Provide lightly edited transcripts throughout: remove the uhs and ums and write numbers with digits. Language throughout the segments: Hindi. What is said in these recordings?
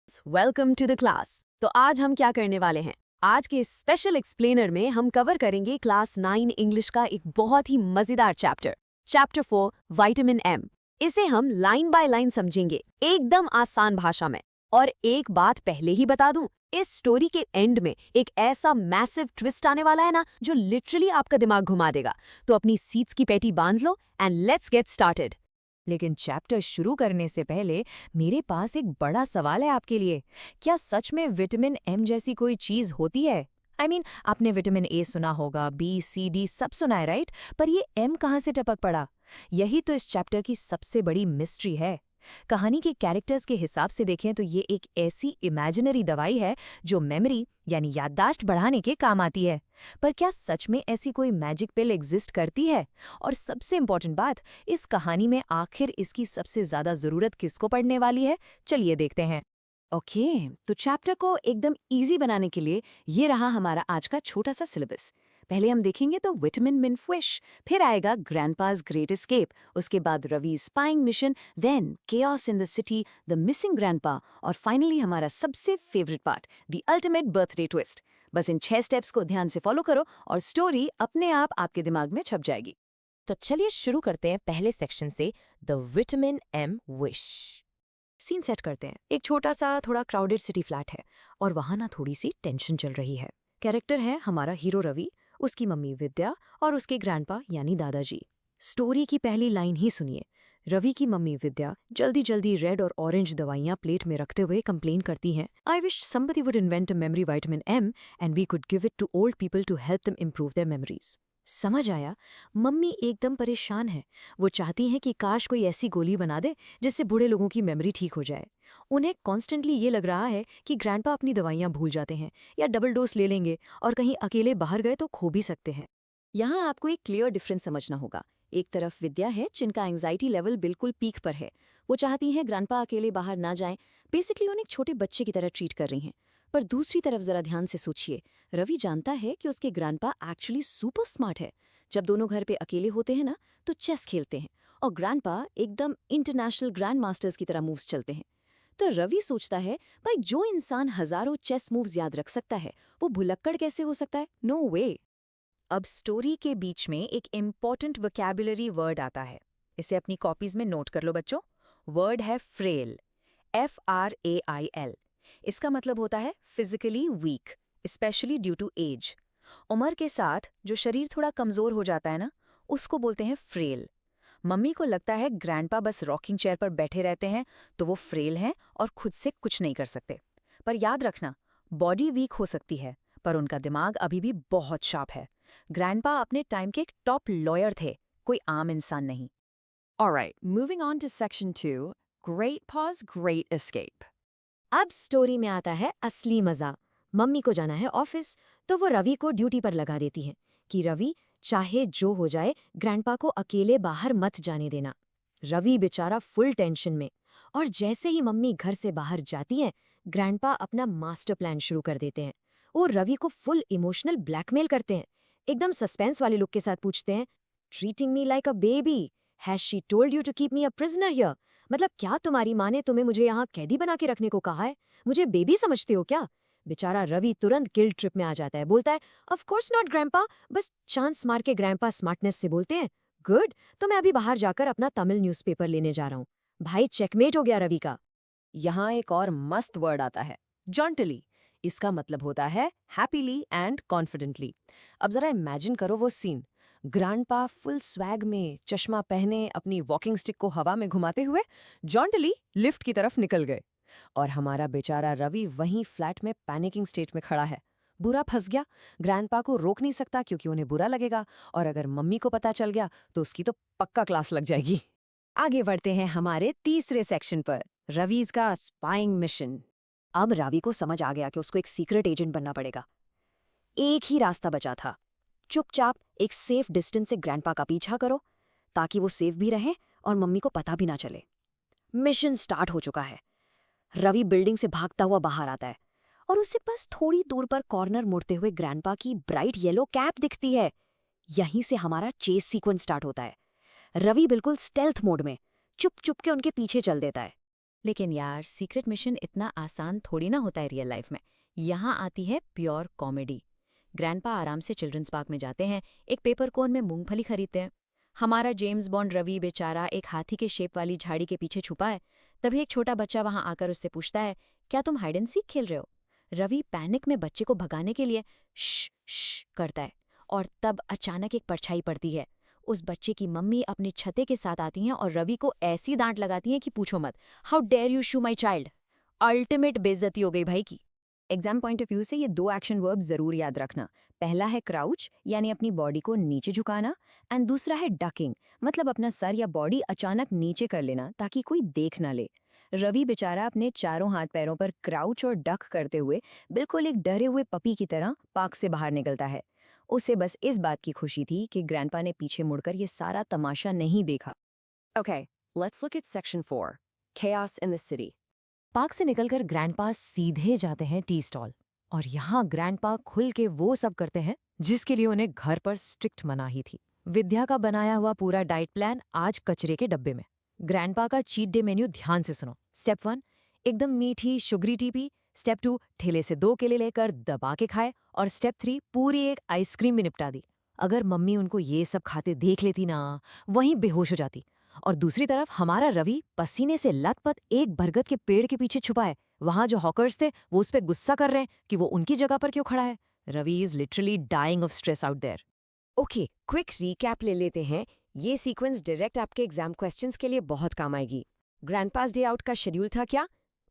Welcome to the class. तो आज हम क्या करने वाले हैं? आज के स्पेशल एक्सप्लेनर में हम कवर करेंगे क्लास 9 इंग्लिश का एक बहुत ही मजेदार चैप्टर 4 विटामिन एम। इसे हम लाइन बाय लाइन समझेंगे एकदम आसान भाषा में। और एक बात पहले ही बता दूं, इस स्टोरी के एंड में एक ऐसा मैसिव ट्विस्ट आने वाला है ना, जो लिटरली आपका दिमाग घुमा देगा। तो अपनी सीट्स की पेटी बांध लो एंड लेट्स गेट स्टार्टेड। लेकिन चैप्टर शुरू करने से पहले मेरे पास एक बड़ा सवाल है आपके लिए। क्या सच में विटामिन एम जैसी कोई चीज होती है? आपने विटामिन ए सुना होगा, बी सी डी सब सुना है, राइट? पर ये एम कहाँ से टपक पड़ा? यही तो इस चैप्टर की सबसे बड़ी मिस्ट्री है। कहानी के कैरेक्टर्स के हिसाब से देखें तो ये एक ऐसी इमेजिनरी दवाई है जो मेमोरी यानी याददाश्त बढ़ाने के काम आती है। पर क्या सच में ऐसी कोई मैजिक पिल एग्जिस्ट करती है? और सबसे इम्पोर्टेंट बात, इस कहानी में आखिर इसकी सबसे ज्यादा जरूरत किसको पड़ने वाली है? चलिए देखते हैं। ओके, तो चैप्टर को एकदम इजी बनाने के लिए ये रहा हमारा आज का छोटा सा सिलेबस। पहले हम देखेंगे तो विटामिन मिन फिश, फिर आएगा ग्रैंडपाज ग्रेट एस्केप, उसके बाद Ravi spying mission, then chaos in the city, the missing grandpa, और फाइनली हमारा सबसे favourite part, the ultimate birthday twist. बस इन 6 स्टेप्स को ध्यान से फॉलो करो और स्टोरी अपने आप आपके दिमाग में छप जाएगी। तो चलिए शुरू करते हैं पहले सेक्शन से, the vitamin M wish. Scene set करते हैं। एक छोटा सा थोड़ा क्राउडेड सिटी फ्लैट है और वहां ना थोड़ी सी टेंशन चल रही है। कैरेक्टर है हमारा हीरो रवि, उसकी मम्मी विद्या और उसके ग्रैंडपा यानी दादाजी। स्टोरी की पहली लाइन ही सुनिए। रवि की मम्मी विद्या जल्दी जल्दी रेड और ऑरेंज दवाइयां प्लेट में रखते हुए कंप्लेन करती हैं, I wish somebody would invent a memory vitamin M and we could give it to old people to help them improve their memories। समझ आया? मम्मी एकदम परेशान है। वो चाहती हैं कि काश कोई ऐसी गोली बना दे जिससे बूढ़े लोगों की मेमोरी ठीक हो जाए। उन्हें कॉन्स्टेंटली ये लग रहा है कि ग्रैंडपा अपनी दवाइयां भूल जाते हैं या डबल डोज ले लेंगे और कहीं अकेले बाहर गए तो खो भी सकते हैं। यहाँ आपको एक क्लियर डिफरेंस समझना होगा। एक तरफ विद्या है जिनका एंग्जाइटी लेवल बिल्कुल पीक पर है। वो चाहती हैं ग्रैंडपा अकेले बाहर ना जाएं, बेसिकली उन्हें एक छोटे बच्चे की तरह ट्रीट कर रही हैं। पर दूसरी तरफ जरा ध्यान से सोचिए, रवि जानता है कि उसके ग्रैंडपा एक्चुअली सुपर स्मार्ट है। जब दोनों घर पे अकेले होते हैं ना, तो चेस खेलते हैं और ग्रैंडपा एकदम इंटरनेशनल ग्रैंड मास्टर्स की तरह मूव्स चलते हैं। तो रवि सोचता है, भाई जो इंसान हजारों चेस मूव्स याद रख सकता है, वो भुलक्कड़ कैसे हो सकता है? नो वे। अब स्टोरी के बीच में एक इम्पॉर्टेंट वोकैबुलरी वर्ड आता है। इसे अपनी कॉपीज में नोट कर लो बच्चों। वर्ड है फ्रेल, FRAIL। इसका मतलब होता है physically weak, specially due to age. उम्र के साथ जो शरीर थोड़ा कमजोर हो जाता है ना, उसको बोलते हैं फ्रेल। मम्मी को लगता है ग्रैंडपा बस रॉकिंग चेयर पर बैठे रहते हैं, तो वो फ्रेल हैं और खुद से कुछ नहीं कर सकते। पर याद रखना, बॉडी वीक हो सकती है पर उनका दिमाग अभी भी बहुत शार्प है। ग्रैंडपा अपने टाइम के एक टॉप लॉयर थे, कोई आम इंसान नहीं। Alright, moving on to section 2, Great Pause, Great Escape। अब स्टोरी में आता है असली मजा। मम्मी को जाना है ऑफिस, तो वो रवि को ड्यूटी पर लगा देती हैं कि रवि, चाहे जो हो जाए ग्रैंडपा को अकेले बाहर मत जाने देना। रवि बेचारा फुल टेंशन में। और जैसे ही मम्मी घर से बाहर जाती हैं, ग्रैंडपा अपना मास्टर प्लान शुरू कर देते हैं। वो रवि को फुल इमोशनल ब्लैकमेल करते हैं। एकदम सस्पेंस वाले लुक के साथ पूछते हैं, treating me like a baby, has she told you to keep me a prisoner here? मतलब क्या तुम्हारी माँ ने तुम्हें मुझे यहाँ कैदी बना के रखने को कहा है? मुझे बेबी समझते हो क्या? बेचारा रवि तुरंत गिल्ट ट्रिप में आ जाता है, बोलता है, ऑफ कोर्स नॉट ग्रैंडपा। बस चांस मार के ग्रैंडपा स्मार्टनेस से बोलते हैं, गुड, तो मैं अभी बाहर जाकर अपना तमिल न्यूज़पेपर लेने जा रहा हूँ। भाई चेकमेट हो गया रवि का। यहाँ एक और मस्त वर्ड आता है, जॉन्टली। इसका मतलब होता है हैप्पीली एंड कॉन्फिडेंटली। अब जरा इमेजिन करो वो सीन, ग्रैंडपा फुल स्वैग में, चश्मा पहने, अपनी वॉकिंग स्टिक को हवा में घुमाते हुए जॉन्टली लिफ्ट की तरफ निकल गए। और हमारा बेचारा रवि वहीं फ्लैट में पैनिकिंग स्टेट में खड़ा है। बुरा फंस गया, ग्रैंडपा को रोक नहीं सकता क्योंकि उन्हें बुरा लगेगा, और अगर मम्मी को पता चल गया तो उसकी तो पक्का क्लास लग जाएगी। आगे बढ़ते हैं हमारे तीसरे सेक्शन पर, रवीज का स्पाइंग मिशन। अब रवि को समझ आ गया कि उसको एक सीक्रेट एजेंट बनना पड़ेगा। एक ही रास्ता बचा था, चुपचाप एक सेफ डिस्टेंस से ग्रैंडपा का पीछा करो, ताकि वो सेफ भी रहे और मम्मी को पता भी ना चले। मिशन स्टार्ट हो चुका है। रवि बिल्डिंग से भागता हुआ बाहर आता है और उसे बस थोड़ी दूर पर कॉर्नर मुड़ते हुए ग्रैंडपा की ब्राइट येलो कैप दिखती है। यहीं से हमारा चेस सीक्वेंस स्टार्ट होता है। रवि बिल्कुल स्टेल्थ मोड में चुप चुप के उनके पीछे चल देता है। लेकिन यार सीक्रेट मिशन इतना आसान थोड़ी ना होता है रियल लाइफ में। यहाँ आती है प्योर कॉमेडी। ग्रैंडपा आराम से चिल्ड्रंस पार्क में जाते हैं, एक पेपर कोन में मूंगफली खरीदते हैं। हमारा जेम्स बॉन्ड रवि बेचारा एक हाथी के शेप वाली झाड़ी के पीछे छुपा है। तभी एक छोटा बच्चा वहां आकर उससे पूछता है, क्या तुम हाइड एंड सीक खेल रहे हो? रवि पैनिक में बच्चे को भगाने के लिए श करता है, और तब अचानक एक परछाई पड़ती है। उस बच्चे की मम्मी अपनी छते के साथ आती हैं और रवि को ऐसी डांट लगाती हैं कि पूछो मत। How dare you shoo my child. Ultimate बेइज्जती हो गई भाई की। एग्जाम पॉइंट ऑफ व्यू से ये 2 एक्शन वर्ब जरूर याद रखना। पहला है क्राउच, यानी अपनी बॉडी को नीचे झुकाना, एंड दूसरा है डकिंग, मतलब अपना सर या बॉडी अचानक नीचे कर लेना ताकि कोई देख ना ले। रवि बेचारा अपने चारों हाथ पैरों पर क्राउच और डक करते हुए बिल्कुल एक डरे हुए पपी की तरह पार्क से बाहर निकलता है। उसे बस इस बात की खुशी थी कि ग्रैंडपा ने पीछे मुड़कर ये सारा तमाशा नहीं देखा। Okay, let's look at section 4. Chaos in the city. Park से निकलकर ग्रैंडपा सीधे जाते हैं टी स्टॉल, और यहाँ ग्रैंडपा खुल के वो सब करते हैं जिसके लिए उन्हें घर पर स्ट्रिक्ट मनाही थी। विद्या का बनाया हुआ पूरा डाइट प्लान आज कचरे के डब्बे में। ग्रैंडपा का चीट डे मेन्यू ध्यान से सुनो। स्टेप 1, एकदम मीठी शुगरी टी पी। स्टेप 2, ठेले से 2 केले लेकर दबा के खाए। और स्टेप 3, पूरी एक आइसक्रीम भी निपटा दी। अगर मम्मी उनको ये सब खाते देख लेती ना, वहीं बेहोश हो जाती। और दूसरी तरफ हमारा रवि पसीने से लथपथ एक बरगद के पेड़ के पीछे छुपा है। वहां जो हॉकर्स थे वो उस पर गुस्सा कर रहे हैं कि वो उनकी जगह पर क्यों खड़ा है। Ravi is literally dying of stress out there. Okay, quick recap ले लेते हैं। ये सीक्वेंस डायरेक्ट आपके एग्जाम क्वेश्चंस के लिए बहुत काम आएगी। ग्रैंडपास डे आउट का शेड्यूल था क्या?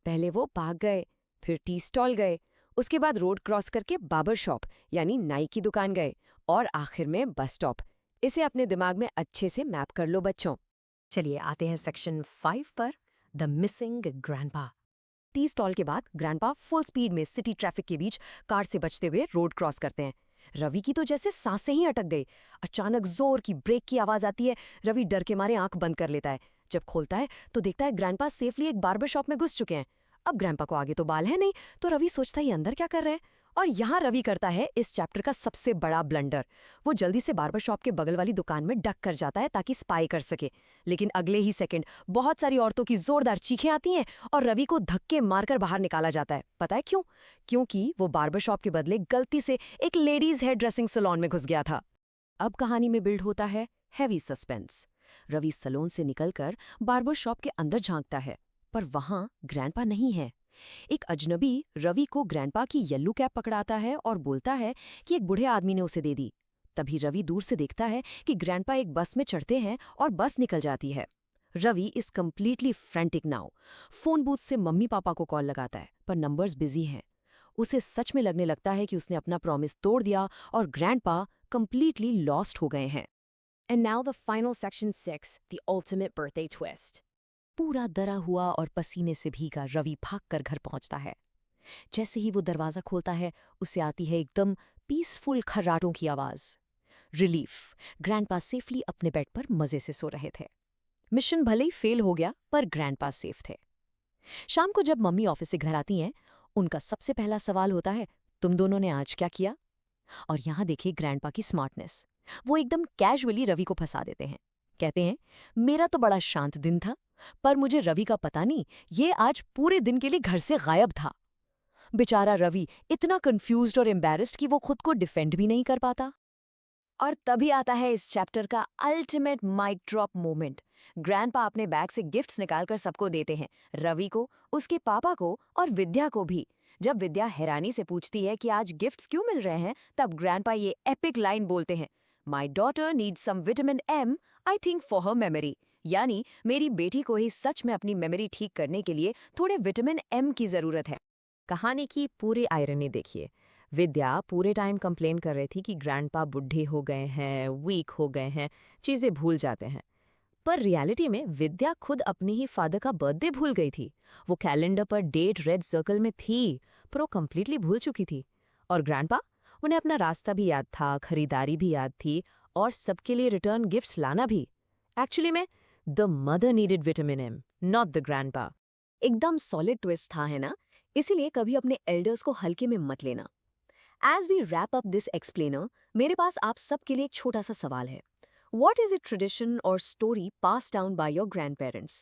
पहले वो पार्क गए, फिर टी स्टॉल गए, उसके बाद रोड क्रॉस करके बार्बर शॉप यानी नाई की दुकान गए, और आखिर में बस स्टॉप। इसे अपने दिमाग में अच्छे से मैप कर लो बच्चों। चलिए आते हैं सेक्शन 5 पर, the missing grandpa. Tea stall के बाद ग्रैंडपा फुल स्पीड में सिटी ट्रैफिक के बीच कार से बचते हुए रोड क्रॉस करते हैं। रवि की तो जैसे सांसें ही अटक गई। अचानक जोर की ब्रेक की आवाज आती है। रवि डर के मारे आंख बंद कर लेता है। जब खोलता है तो देखता है ग्रैंडपा सेफली एक बार्बर शॉप में घुस चुके हैं। अब ग्रैंडपा को आगे तो बाल है नहीं, तो रवि सोचता है ये अंदर क्या कर रहे हैं। और यहाँ रवि करता है इस चैप्टर का सबसे बड़ा ब्लंडर। वो जल्दी से बार्बर शॉप के बगल वाली दुकान में डक कर जाता है ताकि स्पाई कर सके। लेकिन अगले ही सेकंड बहुत सारी औरतों की जोरदार चीखें आती हैं और रवि को धक्के मारकर बाहर निकाला जाता है। पता है क्यों? क्योंकि वो बार्बर शॉप के बदले गलती से एक लेडीज हेयर ड्रेसिंग सैलून में घुस गया था। अब कहानी में बिल्ड होता है हैवी सस्पेंस। रवि सैलून से निकलकर बार्बर शॉप के अंदर झांकता है, पर वहां ग्रैंडपा नहीं है। एक अजनबी रवि को ग्रैंडपा की येलो कैप पकड़ाता है और बोलता है कि एक बूढ़े आदमी ने उसे दे दी। तभी रवि दूर से देखता है कि ग्रैंडपा एक बस में चढ़ते हैं और बस निकल जाती है। Ravi is completely frantic now. Phone booth से मम्मी पापा को कॉल लगाता है, पर नंबर्स बिजी हैं। उसे सच में लगने लगता है कि उसने अपना प्रॉमिस तोड़ दिया और ग्रैंडपा कम्प्लीटली लॉस्ट हो गए हैं। And now the final section 6, the ultimate birthday twist. पूरा डरा हुआ और पसीने से भीगा रवि भागकर घर पहुंचता है। जैसे ही वो दरवाजा खोलता है, उसे आती है एकदम पीसफुल खर्राटों की आवाज। रिलीफ, ग्रैंडपा सेफली अपने बेड पर मजे से सो रहे थे। मिशन भले ही फेल हो गया, पर ग्रैंडपा सेफ थे। शाम को जब मम्मी ऑफिस से घर आती हैं, उनका सबसे पहला सवाल होता है, तुम दोनों ने आज क्या किया? और यहाँ देखिए ग्रैंडपा की स्मार्टनेस। वो एकदम कैजुअली रवि को फंसा देते हैं। कहते हैं, मेरा तो बड़ा शांत दिन था, पर मुझे रवि का पता नहीं, ये आज पूरे दिन के लिए घर से गायब था। बेचारा रवि इतना कंफ्यूज्ड और एम्बैरेस्ड कि वो खुद को डिफेंड भी नहीं कर पाता। और तभी आता है इस चैप्टर का ultimate mic drop moment. Grandpa अपने बैग से गिफ्ट्स निकालकर सबको देते हैं, रवि को, उसके पापा को और विद्या को भी। जब विद्या हैरानी से पूछती है कि आज गिफ्ट्स क्यों मिल रहे हैं, तब ग्रैंडपा ये एपिक लाइन बोलते हैं, my daughter needs some vitamin M, I think for her memory. यानी मेरी बेटी को ही सच में अपनी मेमोरी ठीक करने के लिए थोड़े विटामिन एम की जरूरत है। कहानी की पूरी आयरनी देखिए। विद्या पूरे टाइम कंप्लेन कर रही थी कि ग्रैंडपा बुढ़े हो गए हैं, वीक हो गए हैं, चीजें भूल जाते हैं। पर रियलिटी में विद्या खुद अपने ही फादर का बर्थडे भूल गई थी। वो कैलेंडर पर डेट रेड सर्कल में थी, पर वो कंप्लीटली भूल चुकी थी। और ग्रैंडपा, उन्हें अपना रास्ता भी याद था, खरीदारी भी याद थी, और सबके लिए रिटर्न गिफ्ट्स लाना भी। एक्चुअली में the mother needed vitamin M, not the grandpa. एकदम सॉलिड ट्विस्ट था, है ना? इसीलिए कभी अपने एल्डर्स को हल्के में मत लेना। As we wrap up this explainer, मेरे पास आप सबके लिए एक छोटा सा सवाल है। What is a tradition or story passed down by your grandparents?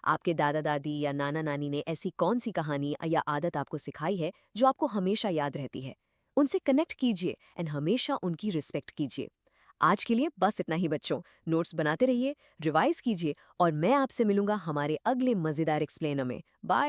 आपके दादा दादी या नाना नानी ने ऐसी कौन सी कहानी या आदत आपको सिखाई है जो आपको हमेशा याद रहती है? उनसे कनेक्ट कीजिए एंड हमेशा उनकी रिस्पेक्ट कीजिए। आज के लिए बस इतना ही बच्चों। नोट्स बनाते रहिए, रिवाइज कीजिए और मैं आपसे मिलूंगा हमारे अगले मज़ेदार एक्सप्लेनर में। बाय।